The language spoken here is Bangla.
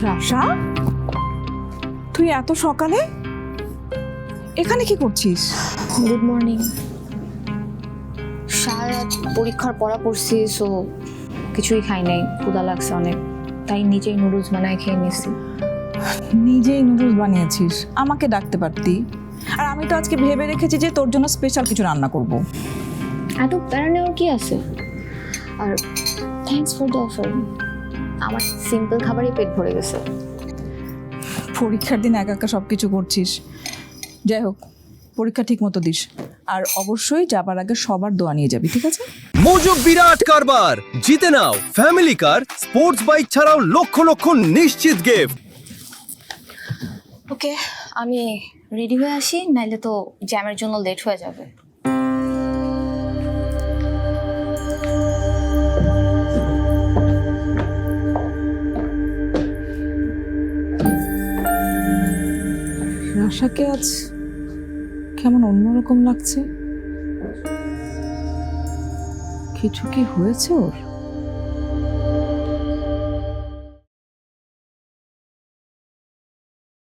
রাশা, তুই এত সকালে এখানে কি করছিস? Good morning. সারা পরীক্ষার পড়া পড়ছি, সো কিছুই খাই নাই, ক্ষুধা লাগছে অনেক, তাই নিজেই নুডলস বানায় খেয়ে নিছি। নিজেই নুডলস বানিয়েছিস, আমাকে ডাকতে পারতি। আর আমি তো আজকে ভেবে রেখেছি যে তোর জন্য স্পেশাল কিছু রান্না করব। এত প্যারা নেওয়ার কি আছে? আর থ্যাঙ্কস ফর দ্য অফার। আমার সিম্পল খাবারই পেট ভরে গেছে। পরীক্ষার দিন একা একা সব কিছু করছিস। যাই হোক, পরীক্ষা ঠিক মতো দিস, আর অবশ্যই যাবার আগে সবার দোয়া নিয়ে যাবি, ঠিক আছে? মোজো বিরাট কারবার, জিতে নাও ফ্যামিলি কার, স্পোর্টস বাইক ছাড়াও লক্ষ লক্ষ নিশ্চিত গিফট। ওকে, আমি রেডি হয়ে আসি, নাইলে তো জ্যামের জন্য লেট হয়ে যাবে। রাশাকে আজ কেমন অন্যরকম লাগছে। কিছু কি হয়েছে ওর?